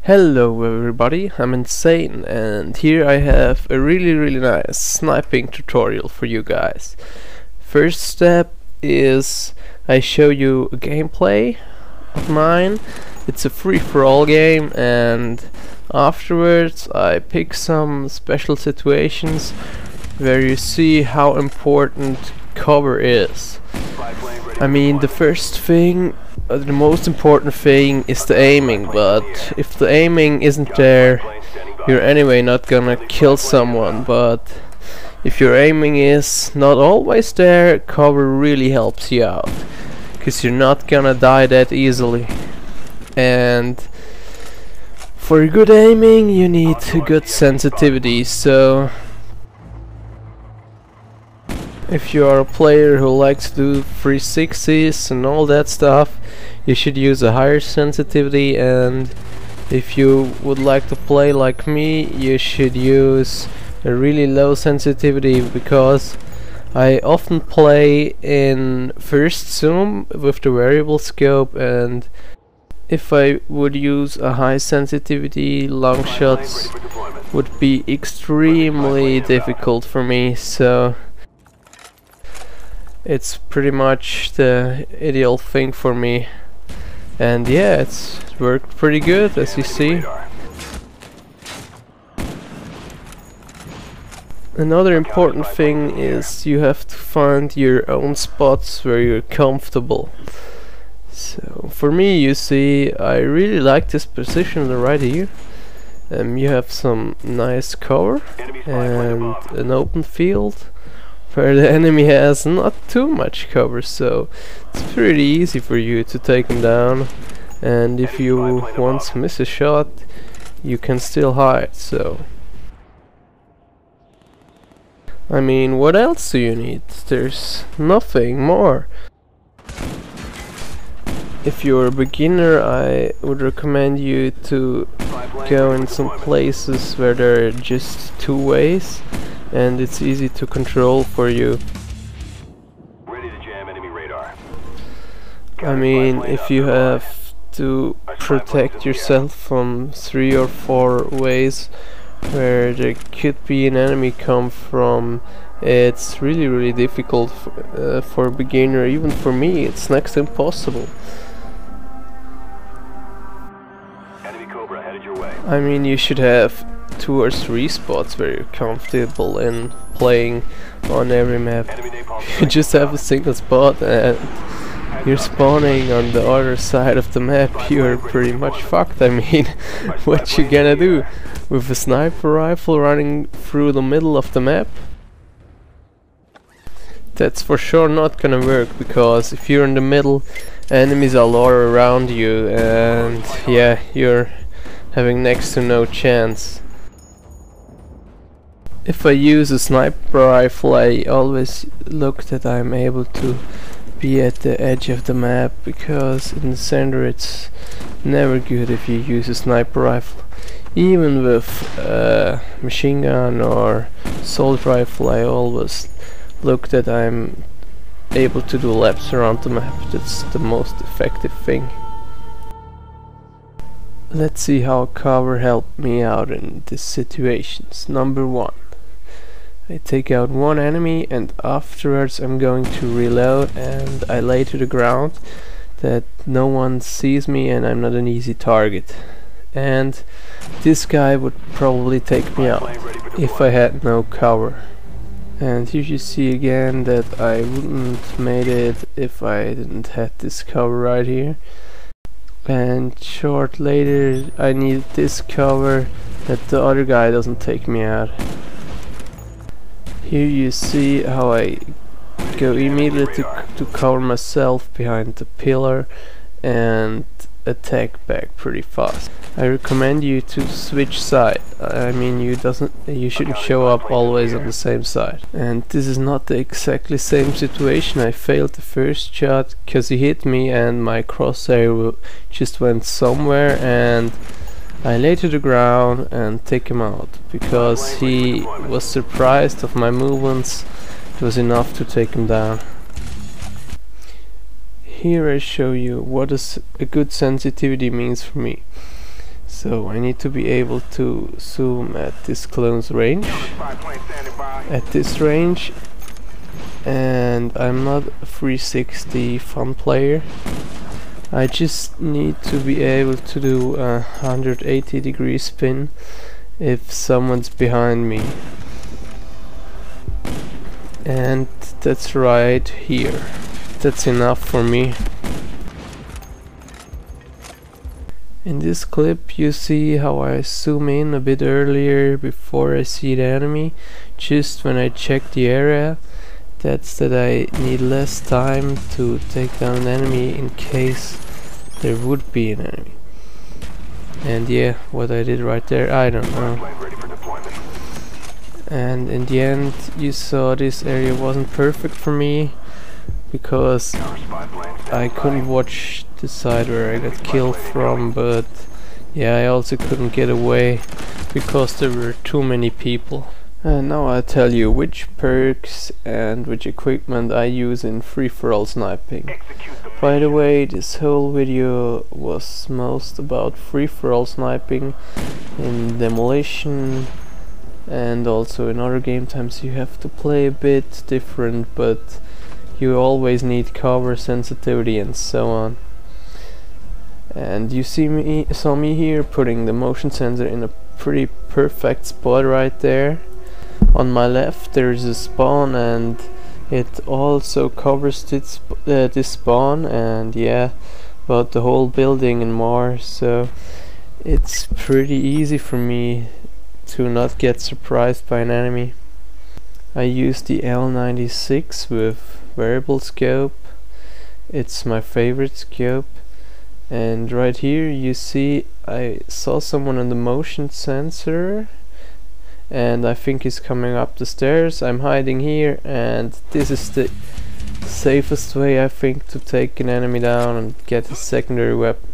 Hello everybody, I'm Insane, and here I have a really nice sniping tutorial for you guys. First step is I show you a gameplay of mine. It's a free-for-all game, and afterwards I pick some special situations where you see how important cover is. I mean, the first thing, the most important thing is the aiming, but if the aiming isn't there, you're anyway not gonna kill someone. But if your aiming is not always there, cover really helps you out, because you're not gonna die that easily. And for good aiming you need good sensitivity, so if you are a player who likes to do 360s and all that stuff, you should use a higher sensitivity, and if you would like to play like me, you should use a really low sensitivity, because I often play in first zoom with the variable scope, and if I would use a high sensitivity, long shots would be extremely difficult for me, so it's pretty much the ideal thing for me. And yeah, it's worked pretty good, as you see. Another important thing is you have to find your own spots where you're comfortable. So for me, you see, I really like this position right here. You have some nice cover and an open field where the enemy has not too much cover, so it's pretty easy for you to take him down, and if you once miss a shot you can still hide. So I mean, what else do you need? There's nothing more. If you're a beginner, I would recommend you to go in some places where there are just two ways and it's easy to control for you. Ready to jam enemy radar. I mean, if you have to protect yourself from 3 or 4 ways where there could be an enemy come from, it's really difficult for a beginner. Even for me, it's next to impossible. Enemy Cobra headed your way. I mean, you should have 2 or 3 spots where you're comfortable in playing on every map. You just have a single spot and you're spawning on the other side of the map, you're pretty much fucked. I mean, what you gonna do? With a sniper rifle running through the middle of the map? That's for sure not gonna work, because if you're in the middle, enemies are all around you, and yeah, you're having next to no chance. If I use a sniper rifle, I always look that I'm able to be at the edge of the map, because in the center it's never good if you use a sniper rifle. Even with machine gun or assault rifle, I always look that I'm able to do laps around the map. That's the most effective thing. Let's see how cover helped me out in these situations. Number 1. I take out one enemy, and afterwards I'm going to reload, and I lay to the ground that no one sees me and I'm not an easy target. And this guy would probably take me out if I had no cover. And here you see again that I wouldn't made it if I didn't have this cover right here. And short later I need this cover that the other guy doesn't take me out. Here you see how I go immediately to cover myself behind the pillar and attack back pretty fast. I recommend you to switch side. I mean, you shouldn't show up always on the same side. And this is not the exactly same situation. I failed the first shot because he hit me and my crosshair just went somewhere, and I lay to the ground and take him out, because he was surprised of my movements. It was enough to take him down. Here I show you what a good sensitivity means for me. So I need to be able to zoom at this close range, at this range, and I'm not a 360 fun player. I just need to be able to do a 180-degree spin if someone's behind me. And that's right here. That's enough for me. In this clip you see how I zoom in a bit earlier before I see the enemy, just when I check the area. That's that I need less time to take down an enemy in case there would be an enemy. And yeah, what I did right there, I don't know. And in the end you saw this area wasn't perfect for me because I couldn't watch the side where I got killed from, but yeah, I also couldn't get away because there were too many people. And now I'll tell you which perks and which equipment I use in free-for-all sniping. By the way, this whole video was most about free-for-all sniping. In demolition and also in other game times you have to play a bit different, but you always need cover, sensitivity and so on. And you saw me here putting the motion sensor in a pretty perfect spot right there. On my left there is a spawn and it also covers this spawn, and yeah, about the whole building and more, so it's pretty easy for me to not get surprised by an enemy. I use the L96 with variable scope. It's my favorite scope. And right here you see I saw someone on the motion sensor and I think he's coming up the stairs. I'm hiding here, and this is the safest way I think to take an enemy down and get a secondary weapon.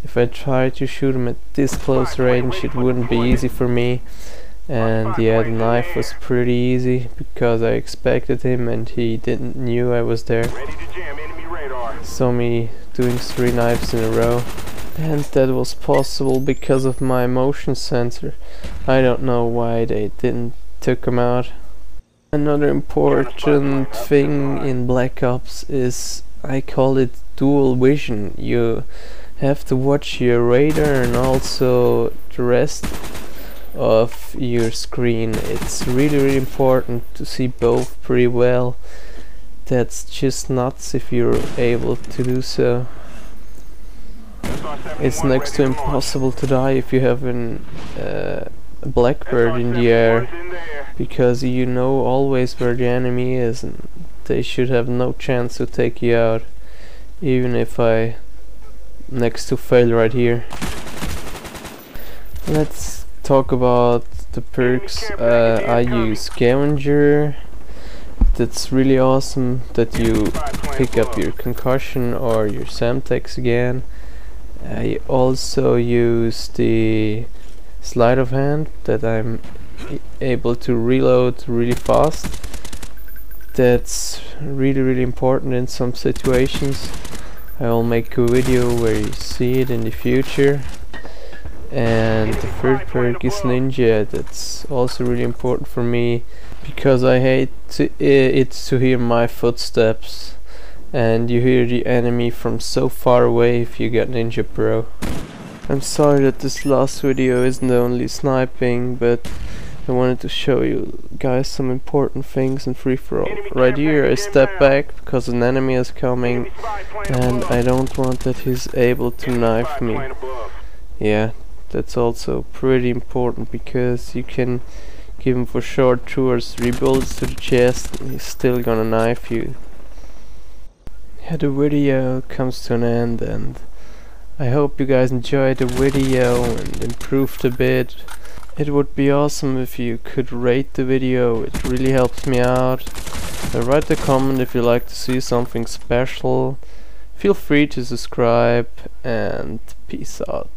If I try to shoot him at this close range it wouldn't be easy for me. And yeah, the knife was pretty easy because I expected him and he didn't knew I was there. Saw me doing 3 knives in a row, and that was possible because of my motion sensor. I don't know why they didn't took him out. Another important thing in Black Ops is, I call it dual vision. You have to watch your radar and also the rest of your screen. It's really important to see both pretty well. That's just nuts if you're able to do so. It's next to impossible to die if you have a blackbird in the air, because you know always where the enemy is and they should have no chance to take you out, even if I next to fail right here. Let's talk about the perks. I use Scavenger. That's really awesome that you pick up your concussion or your Semtex again. I also use the sleight of hand, that I'm able to reload really fast. That's really important in some situations. I will make a video where you see it in the future. And the third perk is Ninja. That's also really important for me because I hate it to hear my footsteps, and you hear the enemy from so far away if you get Ninja Pro. I'm sorry that this last video isn't only sniping, but I wanted to show you guys some important things in free-for-all. Right here I step back because an enemy is coming and I don't want that he's able to knife me. Yeah, that's also pretty important because you can give him for short 2 or 3 bullets to the chest and he's still gonna knife you. Yeah, the video comes to an end, and I hope you guys enjoyed the video and improved a bit. It would be awesome if you could rate the video, it really helps me out. Write a comment if you like to see something special. Feel free to subscribe, and peace out.